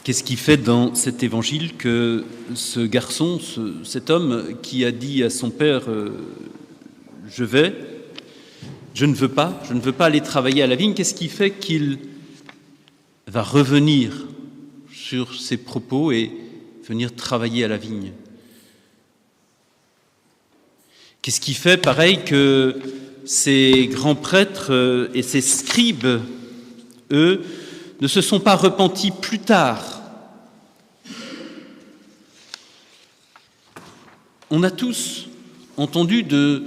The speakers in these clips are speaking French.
Qu'est-ce qui fait dans cet évangile que ce garçon, cet homme qui a dit à son père je ne veux pas aller travailler à la vigne, qu'est-ce qui fait qu'il va revenir sur ses propos et venir travailler à la vigne? Qu'est-ce qui fait, pareil, que ces grands prêtres et ces scribes, eux, ne se sont pas repentis plus tard? On a tous entendu de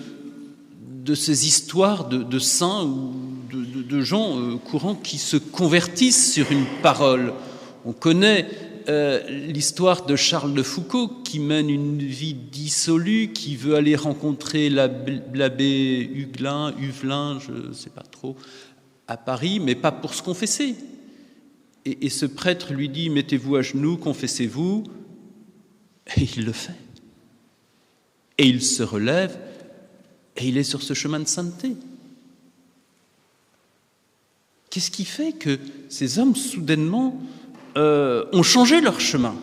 ces histoires de saints ou de gens courants qui se convertissent sur une parole. On connaît l'histoire de Charles de Foucault qui mène une vie dissolue, qui veut aller rencontrer l'abbé Huvelin, je ne sais pas trop, à Paris, mais pas pour se confesser. Et ce prêtre lui dit « Mettez-vous à genoux, confessez-vous », et il le fait. Et il se relève, et il est sur ce chemin de sainteté. Qu'est-ce qui fait que ces hommes, soudainement, ont changé leur chemin?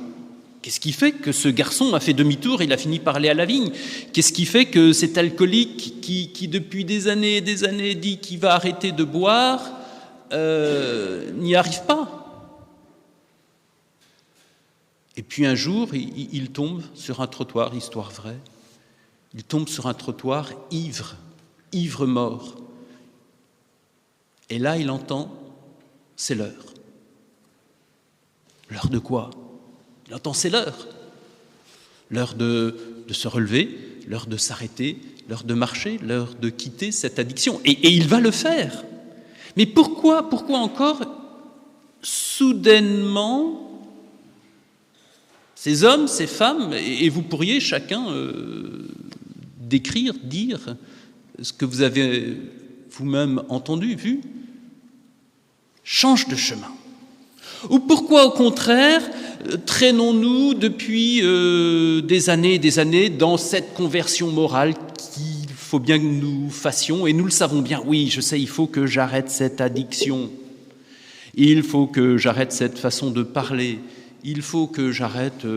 Qu'est-ce qui fait que ce garçon a fait demi-tour et il a fini par aller à la vigne? Qu'est-ce qui fait que cet alcoolique qui depuis des années et des années dit qu'il va arrêter de boire n'y arrive pas? Et puis un jour, il tombe sur un trottoir, histoire vraie, il tombe sur un trottoir ivre mort. Et là, il entend, c'est l'heure. L'heure de quoi? Il entend, c'est l'heure. L'heure de se relever, l'heure de s'arrêter, l'heure de marcher, l'heure de quitter cette addiction. Et il va le faire. Mais pourquoi encore, soudainement, ces hommes, ces femmes, et vous pourriez chacun décrire, dire ce que vous avez vous-même entendu, vu, changent de chemin? Ou pourquoi, au contraire, traînons-nous depuis des années dans cette conversion morale qu'il faut bien que nous fassions, et nous le savons bien, oui, je sais, il faut que j'arrête cette addiction, il faut que j'arrête cette façon de parler, il faut que j'arrête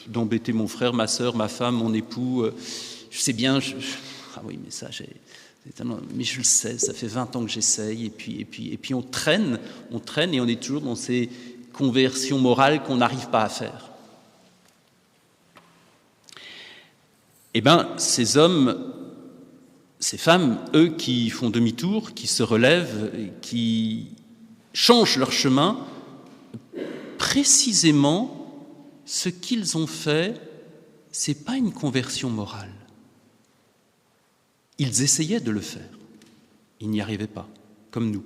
d'embêter mon frère, ma sœur, ma femme, mon époux, je sais bien, ah oui, mais ça, mais je le sais, ça fait 20 ans que j'essaye, et puis on traîne, et on est toujours dans ces conversions morales qu'on n'arrive pas à faire. Eh bien, ces hommes, ces femmes, eux qui font demi-tour, qui se relèvent, qui changent leur chemin, précisément, ce qu'ils ont fait, c'est pas une conversion morale. Ils essayaient de le faire. Ils n'y arrivaient pas, comme nous.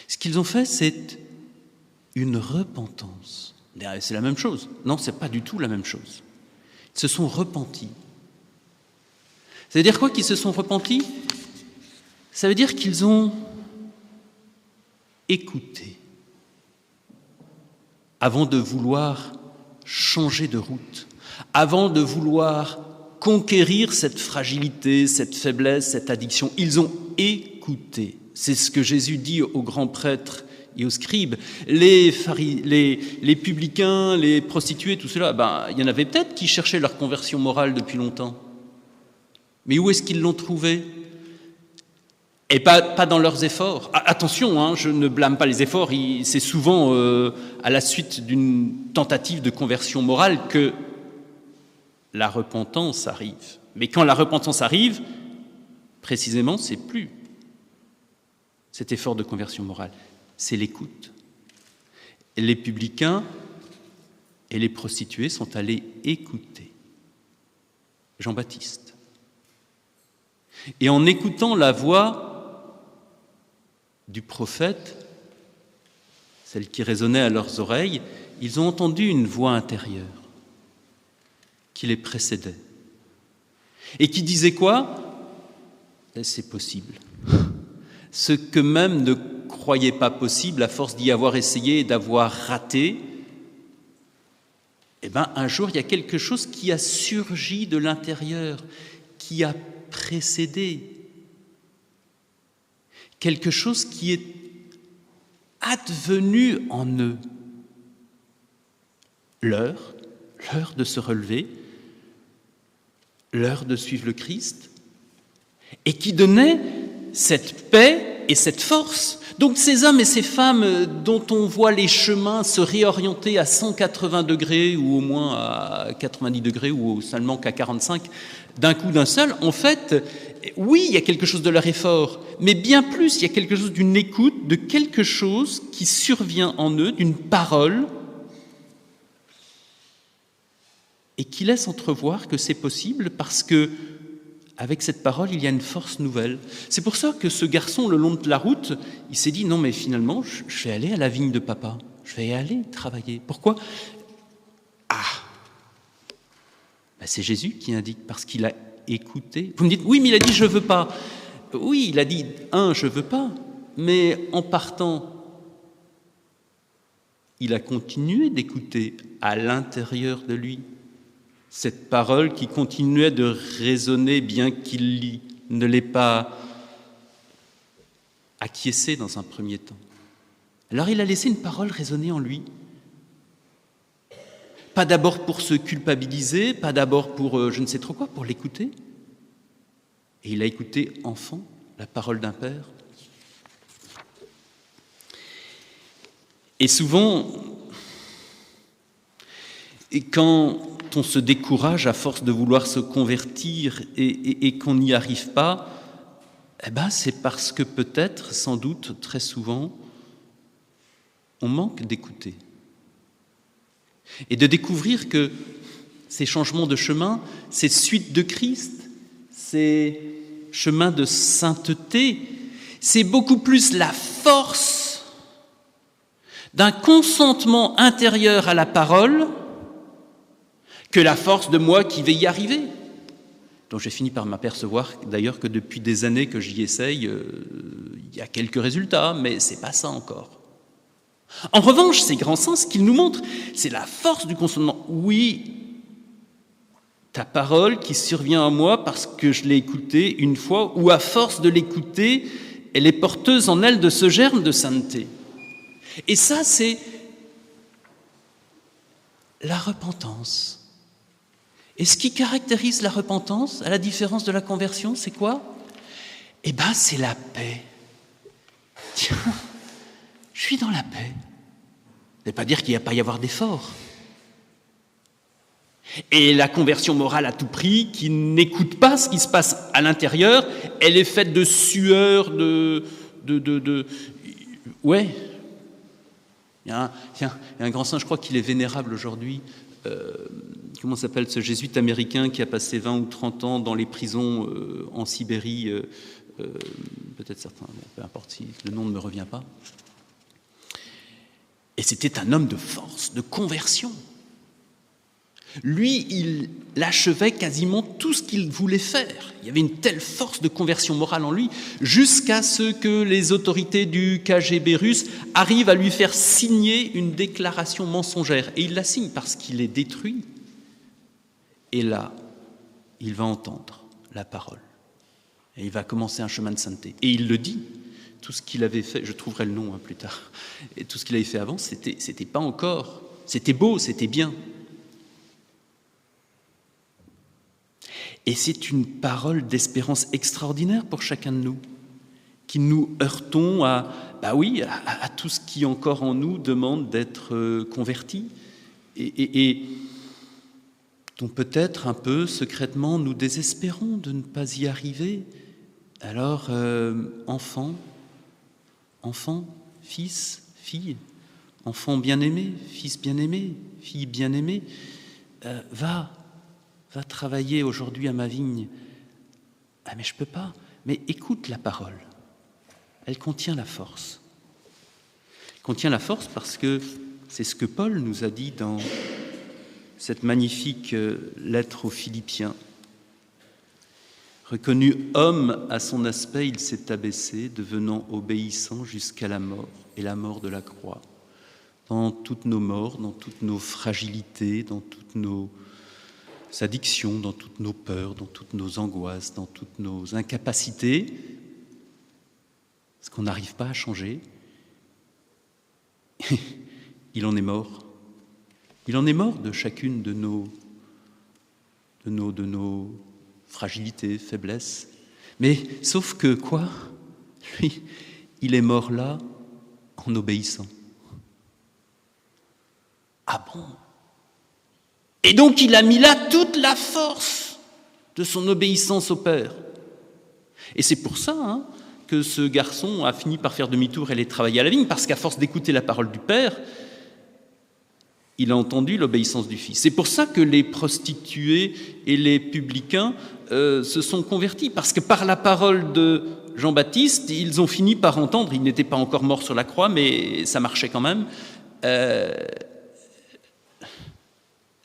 Ce qu'ils ont fait, c'est une repentance. C'est la même chose. Non, c'est pas du tout la même chose. Ils se sont repentis. Ça veut dire quoi qu'ils se sont repentis? Ça veut dire qu'ils ont écouté avant de vouloir changer de route, avant de vouloir conquérir cette fragilité, cette faiblesse, cette addiction. Ils ont écouté. C'est ce que Jésus dit aux grands prêtres et aux scribes. Les publicains, les prostituées, tout cela, il y en avait peut-être qui cherchaient leur conversion morale depuis longtemps. Mais où est-ce qu'ils l'ont trouvée? Et pas dans leurs efforts. Attention, je ne blâme pas les efforts, c'est souvent à la suite d'une tentative de conversion morale que la repentance arrive. Mais quand la repentance arrive, précisément, c'est plus cet effort de conversion morale, c'est l'écoute. Et les publicains et les prostituées sont allés écouter Jean-Baptiste. Et en écoutant la voix du prophète, celle qui résonnait à leurs oreilles, ils ont entendu une voix intérieure qui les précédait et qui disait quoi? C'est possible. Ce qu'eux-mêmes ne croyaient pas possible, à force d'y avoir essayé et d'avoir raté, un jour, il y a quelque chose qui a surgi de l'intérieur, qui a précédé. Quelque chose qui est advenu en eux. l'heure de se relever, l'heure de suivre le Christ, et qui donnait cette paix et cette force. Donc ces hommes et ces femmes dont on voit les chemins se réorienter à 180 degrés ou au moins à 90 degrés ou seulement qu'à 45 d'un coup d'un seul, en fait, oui, il y a quelque chose de leur effort, mais bien plus, il y a quelque chose d'une écoute, de quelque chose qui survient en eux, d'une parole, et qui laisse entrevoir que c'est possible parce que avec cette parole, il y a une force nouvelle. C'est pour ça que ce garçon, le long de la route, il s'est dit, non mais finalement, je vais aller à la vigne de papa, je vais y aller travailler. Pourquoi ? C'est Jésus qui indique, parce qu'il a écouté. Vous me dites, oui mais il a dit, je veux pas. Oui, il a dit, je veux pas, mais en partant, il a continué d'écouter à l'intérieur de lui cette parole qui continuait de résonner bien qu'il ne l'ait pas acquiescée dans un premier temps. Alors il a laissé une parole résonner en lui. Pas d'abord pour se culpabiliser, pas d'abord pour je ne sais trop quoi, pour l'écouter. Et il a écouté enfant la parole d'un père. Et souvent, quand on se décourage à force de vouloir se convertir et qu'on n'y arrive pas, c'est parce que peut-être, sans doute, très souvent, on manque d'écouter. Et de découvrir que ces changements de chemin, ces suites de Christ, ces chemins de sainteté, c'est beaucoup plus la force d'un consentement intérieur à la parole que la force de moi qui vais y arriver. Donc j'ai fini par m'apercevoir d'ailleurs que depuis des années que j'y essaye, il y a quelques résultats, mais c'est pas ça encore. En revanche, ces grands sens, ce qu'ils nous montrent, c'est la force du consentement. Oui, ta parole qui survient à moi parce que je l'ai écoutée une fois, ou à force de l'écouter, elle est porteuse en elle de ce germe de sainteté. Et ça, c'est la repentance. Et ce qui caractérise la repentance, à la différence de la conversion, c'est quoi ? C'est la paix. Tiens, je suis dans la paix. Ça ne veut pas dire qu'il n'y a pas y avoir d'effort. Et la conversion morale à tout prix, qui n'écoute pas ce qui se passe à l'intérieur, elle est faite de sueur, Ouais. Il y a un grand saint, je crois qu'il est vénérable aujourd'hui. Comment s'appelle ce jésuite américain qui a passé 20 ou 30 ans dans les prisons en Sibérie, peut-être certains, peu importe si le nom ne me revient pas. Et c'était un homme de force, de conversion. Lui, il achevait quasiment tout ce qu'il voulait faire. Il y avait une telle force de conversion morale en lui, jusqu'à ce que les autorités du KGB russe arrivent à lui faire signer une déclaration mensongère. Et il la signe parce qu'il est détruit. Et là, il va entendre la parole. Et il va commencer un chemin de sainteté. Et il le dit. Tout ce qu'il avait fait, je trouverai le nom plus tard, et tout ce qu'il avait fait avant, c'était pas encore, c'était beau, c'était bien. Et c'est une parole d'espérance extraordinaire pour chacun de nous, qui nous heurtons à tout ce qui encore en nous demande d'être converti, et dont peut-être un peu secrètement nous désespérons de ne pas y arriver. Alors, enfant, fils, fille, enfant bien-aimé, fils bien-aimé, fille bien-aimée, va travailler aujourd'hui à ma vigne. Mais je peux pas. Mais écoute la parole. Elle contient la force. Elle contient la force parce que c'est ce que Paul nous a dit dans cette magnifique lettre aux Philippiens. Reconnu homme à son aspect, il s'est abaissé, devenant obéissant jusqu'à la mort, et la mort de la croix. Dans toutes nos morts, dans toutes nos fragilités, dans toutes nos addictions, dans toutes nos peurs, dans toutes nos angoisses, dans toutes nos incapacités, ce qu'on n'arrive pas à changer, il en est mort. Il en est mort de chacune de nos fragilités, faiblesses. Mais sauf que quoi? Lui, il est mort là en obéissant. Ah bon? Et donc il a mis là toute la force de son obéissance au Père. Et c'est pour ça que ce garçon a fini par faire demi-tour et aller travailler à la vigne, parce qu'à force d'écouter la parole du Père, il a entendu l'obéissance du Fils. C'est pour ça que les prostituées et les publicains se sont convertis, parce que par la parole de Jean-Baptiste, ils ont fini par entendre, il n'était pas encore mort sur la croix, mais ça marchait quand même,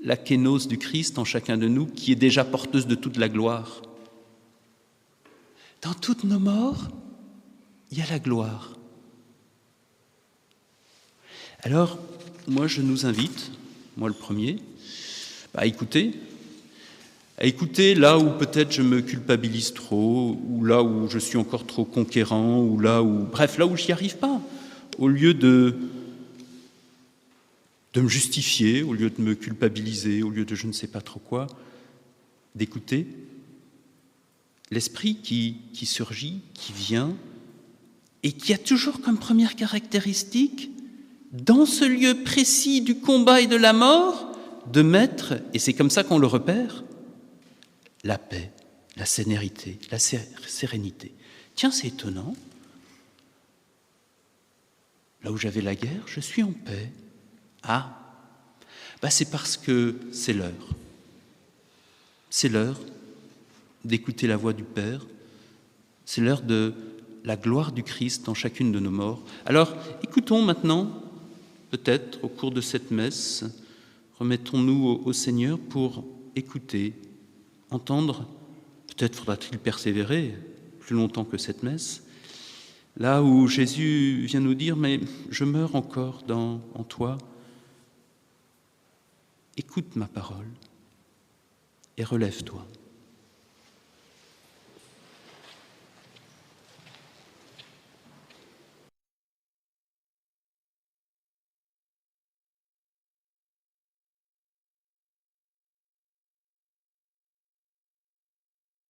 la kénose du Christ en chacun de nous, qui est déjà porteuse de toute la gloire. Dans toutes nos morts, il y a la gloire. Alors, moi, je nous invite, moi le premier, à écouter là où peut-être je me culpabilise trop, ou là où je suis encore trop conquérant, ou là où je n'y arrive pas. Au lieu de me justifier, au lieu de me culpabiliser, au lieu de je ne sais pas trop quoi, d'écouter l'esprit qui surgit, qui vient, et qui a toujours comme première caractéristique, dans ce lieu précis du combat et de la mort, de mettre, et c'est comme ça qu'on le repère, la paix, la sérénité, la sérénité. Tiens, c'est étonnant. Là où j'avais la guerre, je suis en paix. Ah, c'est parce que c'est l'heure. C'est l'heure d'écouter la voix du Père. C'est l'heure de la gloire du Christ dans chacune de nos morts. Alors, écoutons maintenant, peut-être au cours de cette messe, remettons-nous au Seigneur pour écouter, entendre. Peut-être faudra-t-il persévérer plus longtemps que cette messe, là où Jésus vient nous dire « Mais je meurs encore en toi. Écoute ma parole et relève-toi. »